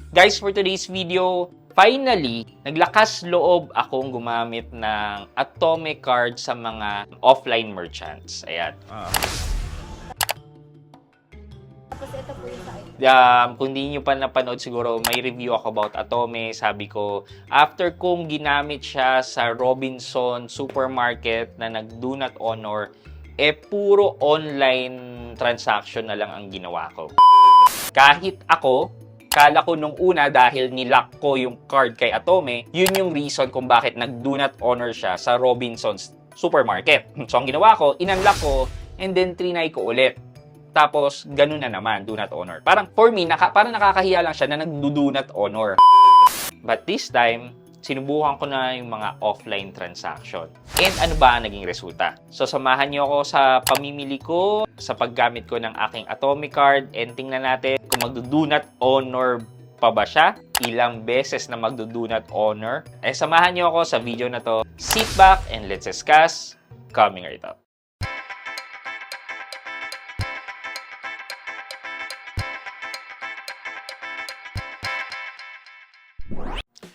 Guys, for today's video, finally, naglakas loob akong gumamit ng Atome card sa mga offline merchants. Ayan. Tapos ito po yung sa Kung di nyo pa napanood siguro, may review ako about Atome. Sabi ko, after kong ginamit siya sa Robinson Supermarket na nag-do not honor, puro online transaction na lang ang ginawa ko. Kahit ako, kala ko nung una dahil nilock ko yung card kay Atome, yun yung reason kung bakit nag-do not honor siya sa Robinson's Supermarket. So, ang ginawa ko, in-unlock ko, and then trinay ko ulit. Tapos, ganun na naman, do not honor. Parang, for me, parang nakakahiya lang siya na nag-do not honor. But this time, sinubukan ko na yung mga offline transaction. And ano ba ang naging resulta? So, samahan niyo ako sa pamimili ko, sa paggamit ko ng aking Atome card, and tingnan natin kung mag-do not honor pa ba siya, ilang beses na mag-do not honor. Samahan niyo ako sa video na to. Sit back and let's discuss. Coming right up.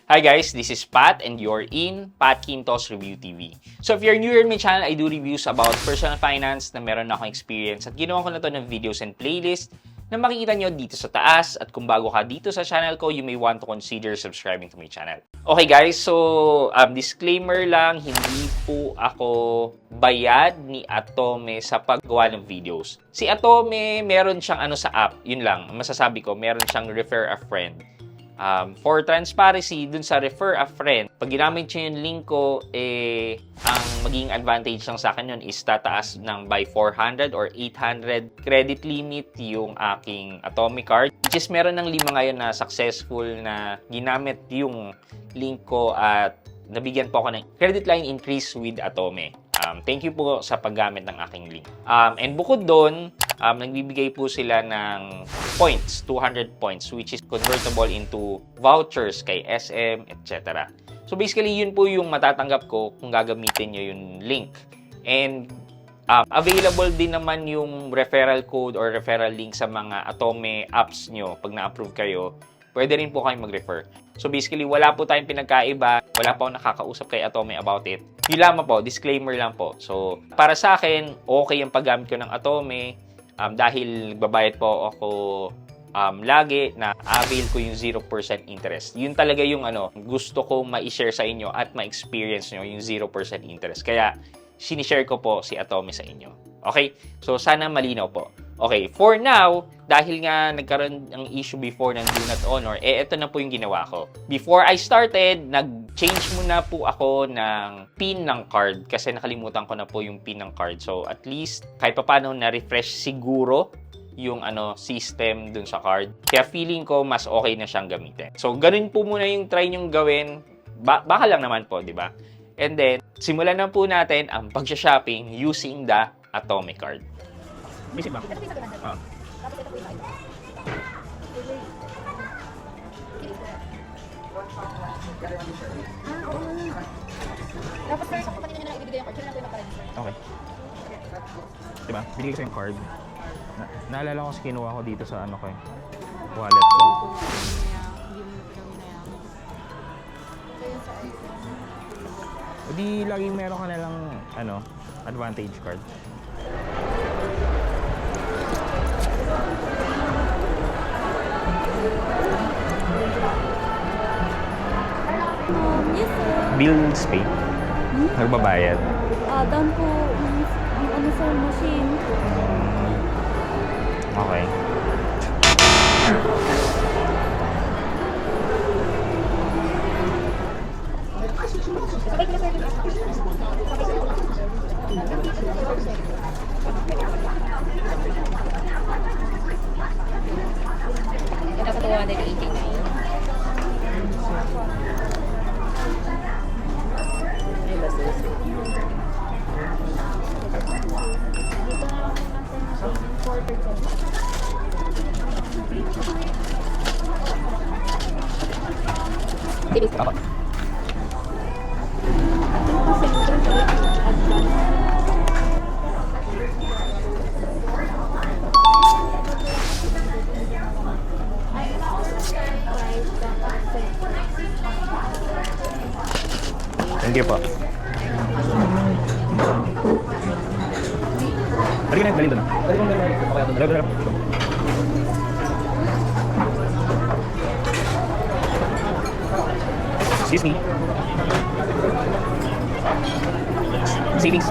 Hi guys, this is Pat and you're in Pat Quintos Review TV. So if you're new here in my channel, I do reviews about personal finance na meron na akong experience at ginawa ko na to ng videos and playlist na makikita nyo dito sa taas. At kung bago ka dito sa channel ko, you may want to consider subscribing to my channel. Okay guys, so disclaimer lang, hindi po ako bayad ni Atome sa paggawa ng videos. Si Atome, meron siyang sa app, yun lang, masasabi ko, meron siyang refer a friend. For transparency, dun sa refer a friend, pag ginamit nyo yung link ko, ang magiging advantage lang sa akin yun is tataas ng by 400 or 800 credit limit yung aking Atome card. Which is meron ng 5 ngayon na successful na ginamit yung link ko at nabigyan po ako ng credit line increase with Atome. Thank you po sa paggamit ng aking link. And bukod doon, nagbibigay po sila ng points, 200 points, which is convertible into vouchers kay SM, etc. So basically, yun po yung matatanggap ko kung gagamitin nyo yung link. And available din naman yung referral code or referral link sa mga Atome apps nyo. Pag na-approve kayo, pwede rin po kayong mag-refer. So basically, wala po tayong pinagkaiba. Wala pa akong nakakausap kay Atome about it. Yun lamang po, disclaimer lang po. So, para sa akin, okay yung paggamit ko ng Atome. Dahil nagbabayad po ako lagi na avail ko yung 0% interest. Yun talaga yung gusto ko ma-share sa inyo at ma-experience nyo yung 0% interest. Kaya, sinishare ko po si Atome sa inyo. Okay? So, sana malinaw po. Okay, for now, dahil nga nagkaroon ng issue before ng do not honor, ito na po yung ginawa ko. Before I started, nag-change muna po ako ng PIN ng card kasi nakalimutan ko na po yung PIN ng card. So, at least, kahit pa paano na-refresh siguro yung system dun sa card. Kaya feeling ko, mas okay na siyang gamitin. So, ganun po muna yung try nyong gawin. Baka lang naman po, di ba? And then, simulan na po natin ang pag-shopping using the Atome card. Basic ba? ito po yung sa 200. Tapos ito po yung sa oo. Tapos first, kung kanina nyo na ibibigay yung card, sila na po yung magpa-register. Okay. Diba? Binigay ko sa yung card. Naalala ko kasi kinuha ko dito sa wallet ko. So yun sa O di laging meron ka na lang advantage card. yes sir. Bills pay. Nagbabayad. Down po yung sa machine. Okay. Ito po 289. Apa? Thank you po. Halika na, dalhin doon. Dala. Excuse me. Savings.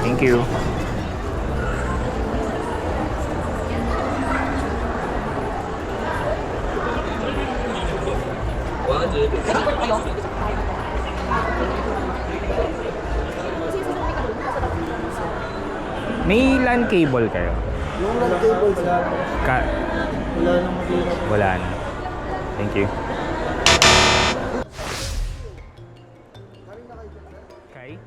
Thank you. May LAN cable kayo? Yung LAN cable sa wala nang makita. Wala na. Thank you. Okay.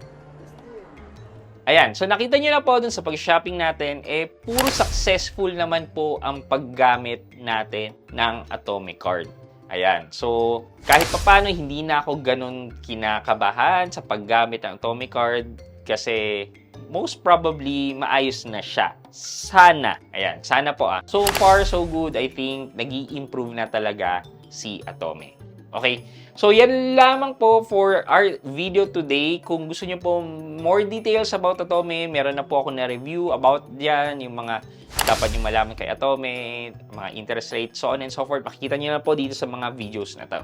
Ayan, so nakita nyo na po dun sa pag-shopping natin, puro successful naman po ang paggamit natin ng Atomic Card. Ayan, so kahit papano hindi na ako ganun kinakabahan sa paggamit ng Atomic Card kasi most probably maayos na siya. Sana. Ayan, sana po ah. So far, so good. I think nag-i-improve na talaga si Atome. Okay? So yan lamang po for our video today. Kung gusto niyo po more details about Atome, meron na po ako na review about diyan, yung mga dapat niyo malaman kay Atome, mga interest rate, so on and so forth. Makikita niyo na po dito sa mga videos na to.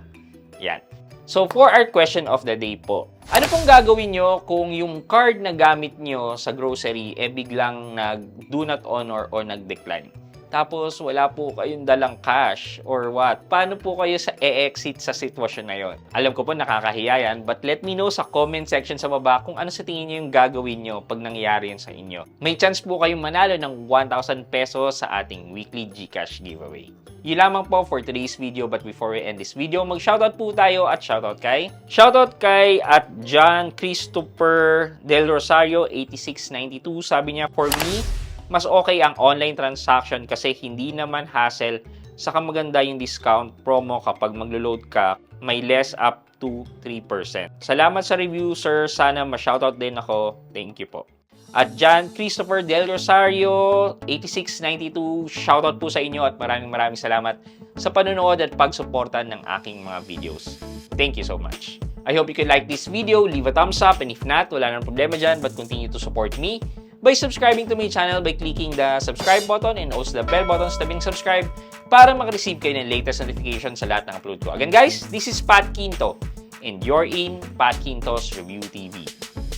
Yan. So for our question of the day po, ano pong gagawin nyo kung yung card na gamit nyo sa grocery biglang nag-do not honor or nag-decline? Tapos wala po kayong dalang cash or what? Paano po kayo sa e-exit sa sitwasyon na yon? Alam ko po nakakahiya yan, but let me know sa comment section sa baba kung ano sa tingin nyo yung gagawin nyo pag nangyari yan sa inyo. May chance po kayong manalo ng 1,000 pesos sa ating weekly GCash giveaway. Yun lamang po for today's video, but before we end this video, mag-shoutout po tayo at shoutout kay at John Christopher Del Rosario 8692. Sabi niya, for me, mas okay ang online transaction kasi hindi naman hassle, saka maganda yung discount promo kapag maglo-load ka, may less up to 3%. Salamat sa review, sir. Sana ma-shoutout din ako. Thank you po. At John Christopher Del Rosario 8692, shoutout po sa inyo at maraming salamat sa panonood at pagsuporta ng aking mga videos. Thank you so much. I hope you can like this video, leave a thumbs up, and if not, wala nang problema dyan, but continue to support me by subscribing to my channel by clicking the subscribe button and also the bell button sa tabing subscribe para makareceive kayo ng latest notification sa lahat ng upload ko. Again guys, this is Pat Quinto and you're in Pat Quinto's Review TV.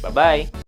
Bye-bye!